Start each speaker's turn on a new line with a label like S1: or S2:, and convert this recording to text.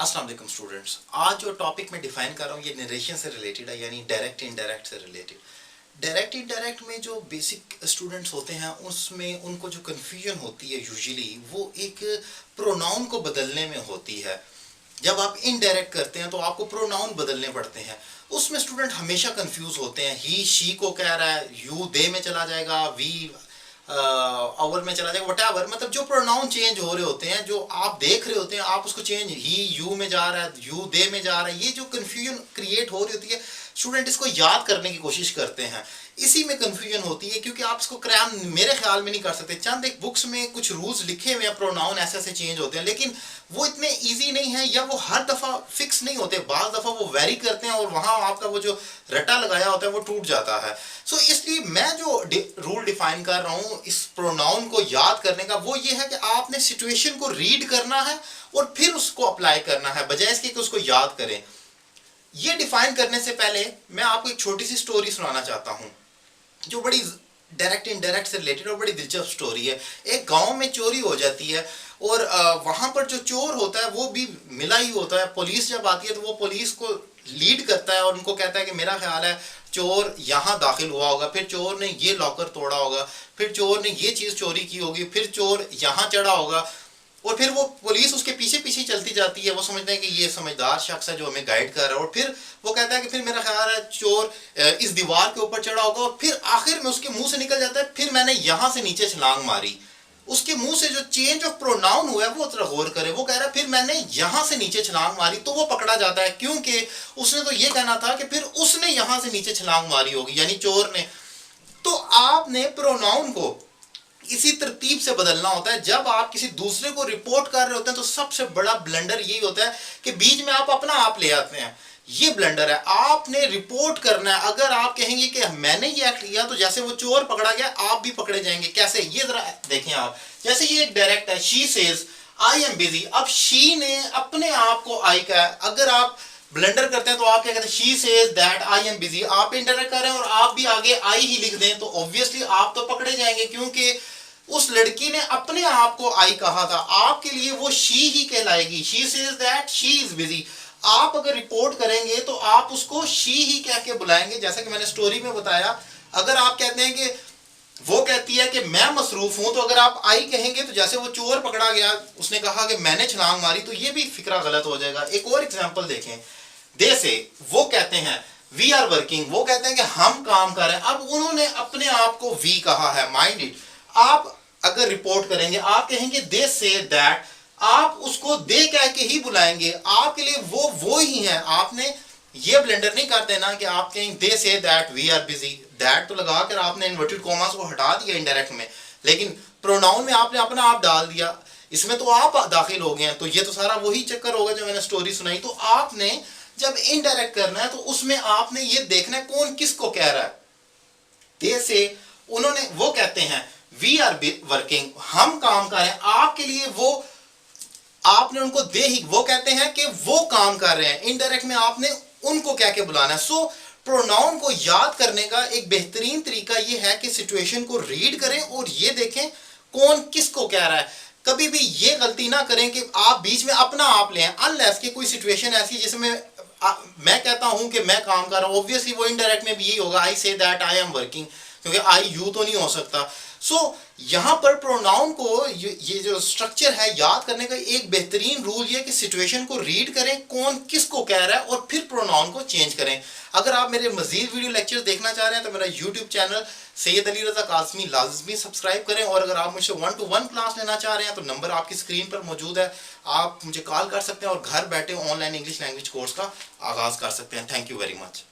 S1: अस्सलाम वालेकुम स्टूडेंट्स। आज जो टॉपिक मैं डिफाइन कर रहा हूँ ये नरेशन से रिलेटेड है, यानी डायरेक्ट इनडायरेक्ट से रिलेटेड। डायरेक्ट इनडायरेक्ट में जो बेसिक स्टूडेंट्स होते हैं उसमें उनको जो कन्फ्यूजन होती है यूजुअली वो एक प्रोनाउन को बदलने में होती है। जब आप इनडायरेक्ट करते हैं तो आपको प्रोनाउन बदलने पड़ते हैं। उसमें स्टूडेंट हमेशा कंफ्यूज होते हैं। ही शी को कह रहा है, यू दे में चला जाएगा, वी अवर में चला जाएगा, वटएवर। मतलब जो प्रोनाउन चेंज हो रहे होते हैं, जो आप देख रहे होते हैं, आप उसको चेंज, ही यू में जा रहा है, यू दे में जा रहा है, ये जो कंफ्यूजन क्रिएट हो रही होती है, स्टूडेंट इसको याद करने की कोशिश करते हैं। इसी में कंफ्यूजन होती है क्योंकि आप इसको क्रैम मेरे ख्याल में नहीं कर सकते। चंद एक बुक्स में कुछ रूल्स लिखे हुए हैं, प्रोनाउन ऐसे ऐसे चेंज होते हैं, लेकिन वो इतने इजी नहीं है या वो हर दफ़ा फिक्स नहीं होते। बाज़ दफ़ा वो वेरी करते हैं और वहाँ आपका वो जो रटा लगाया होता है वो टूट जाता है। सो इसलिए मैं जो रूल डिफाइन कर रहा हूँ इस प्रोनाउन को याद करने का, वो ये है कि आपने सिचुएशन को रीड करना है और फिर उसको अप्लाई करना है, बजाय इसके कि उसको याद करें। ये डिफाइन करने से पहले मैं आपको एक छोटी सी स्टोरी सुनाना चाहता हूँ जो बड़ी डायरेक्ट इनडायरेक्ट से रिलेटेड और बड़ी दिलचस्प स्टोरी है। एक गांव में चोरी हो जाती है और वहां पर जो चोर होता है वो भी मिला ही होता है। पुलिस जब आती है तो वो पुलिस को लीड करता है और उनको कहता है कि मेरा ख्याल है चोर यहाँ दाखिल हुआ होगा, फिर चोर ने ये लॉकर तोड़ा होगा, फिर चोर ने ये चीज़ चोरी की होगी, फिर चोर यहाँ चढ़ा होगा। और फिर वो पुलिस उसके पीछे पीछे चलती जाती है। वो समझते हैं कि ये समझदार शख्स है जो हमें गाइड कर रहा है। और फिर वो कहता है कि फिर मेरा ख्याल है चोर इस दीवार के ऊपर चढ़ा होगा। और फिर आखिर में उसके मुंह से निकल जाता है फिर मैंने यहां से नीचे छलांग मारी। उसके मुंह से जो चेंज ऑफ प्रोनाउन हुआ है वो जरा गौर करे। वो कह रहा है फिर मैंने यहां से नीचे छलांग मारी, तो वो पकड़ा जाता है क्योंकि उसने तो ये कहना था कि फिर उसने यहां से नीचे छलांग मारी होगी, यानी चोर ने। तो आपने प्रोनाउन को इसी तरतीब से बदलना होता है। जब आप किसी दूसरे को रिपोर्ट कर रहे होते हैं तो सबसे बड़ा ब्लंडर यही होता है कि बीच में आप अपना आप ले आते हैं। ये ब्लंडर है। आपने रिपोर्ट करना है। अगर आप कहेंगे कि मैंने ये एक्ट किया तो जैसे वो चोर पकड़ा गया आप भी पकड़े जाएंगे। कैसे, ये जरा देखें आप। जैसे ये एक डायरेक्ट है, she says I am busy. अब शी ने अपने आप को आई कहा। अगर आप ब्लंडर करते हैं तो आप क्या कहते हैं, she says that I am busy. आप इंटरनेट कर रहे हैं और आप भी आगे आई ही लिख दें तो ऑब्वियसली आप तो पकड़े जाएंगे, क्योंकि उस लड़की ने अपने आप को आई कहा था। आपके लिए वो शी ही कहलाएगी। She says that she is busy. आप अगर रिपोर्ट करेंगे तो आप उसको शी ही कह के बुलाएंगे। जैसा कि मैंने स्टोरी में बताया, अगर आप कहते हैं कि वो कहती है कि मैं मसरूफ हूं, तो अगर आप आई कहेंगे तो जैसे वो चोर पकड़ा गया, उसने कहा कि मैंने छलांग मारी, तो ये भी फिक्रा गलत हो जाएगा। एक और एग्जांपल देखें। दे से वो कहते हैं वी आर वर्किंग। वो कहते हैं कि हम काम कर रहे हैं। अब उन्होंने अपने आप को वी कहा है, माइंड इट। आप अगर रिपोर्ट करेंगे आप कहेंगे दे से दैट, आप उसको दे कह के ही बुलाएंगे। आपके लिए वो ही है। आपने ये ब्लेंडर नहीं कर देना कि आप कहें they say that we are busy. That तो लगा कर आपने इन्वर्टेड कॉमास को हटा दिया इनडायरेक्ट में, लेकिन प्रोनाउन में आपने अपना आप डाल दिया। इसमें तो आप दाखिल हो गए हैं। तो ये तो सारा वही चक्कर होगा जो मैंने स्टोरी सुनाई। तो आपने जब इनडायरेक्ट करना है तो उसमें आपने ये देखना है कौन किसको कह रहा है। दे से उन्होंने, वो कहते हैं वी आर वर्किंग, हम काम कर रहे हैं। आपके लिए वो, आपने उनको दे ही, वो कहते हैं कि वो काम कर रहे हैं। इनडायरेक्ट में आपने उनको कह के बुलाना है। सो प्रोनाउन को याद करने का एक बेहतरीन तरीका ये है कि सिचुएशन को रीड करें और ये देखें कौन किसको कह रहा है। कभी भी ये गलती ना करें कि आप बीच में अपना आप लें, अनलेस कि कोई सिचुएशन ऐसी जिसमें मैं कहता हूं कि मैं काम कर रहा हूं। ऑब्वियसली वो इनडायरेक्ट में भी यही होगा, आई say that I am working, क्योंकि आई यू तो नहीं हो सकता। सो यहां पर प्रोनाउन को ये जो स्ट्रक्चर है याद करने का एक बेहतरीन रूल ये कि सिचुएशन को रीड करें कौन किसको कह रहा है और फिर प्रोनाउन को चेंज करें। अगर आप मेरे मजीद वीडियो लेक्चर देखना चाह रहे हैं तो मेरा यूट्यूब चैनल सैयद अली रज़ा काज़मी लाज़मी सब्सक्राइब करें। और अगर आप मुझसे 1-to-1 क्लास लेना चाह रहे हैं तो नंबर आपकी स्क्रीन पर मौजूद है, आप मुझे कॉल कर सकते हैं और घर बैठे ऑनलाइन इंग्लिश लैंग्वेज कोर्स का आगाज़ कर सकते हैं। Thank you very much.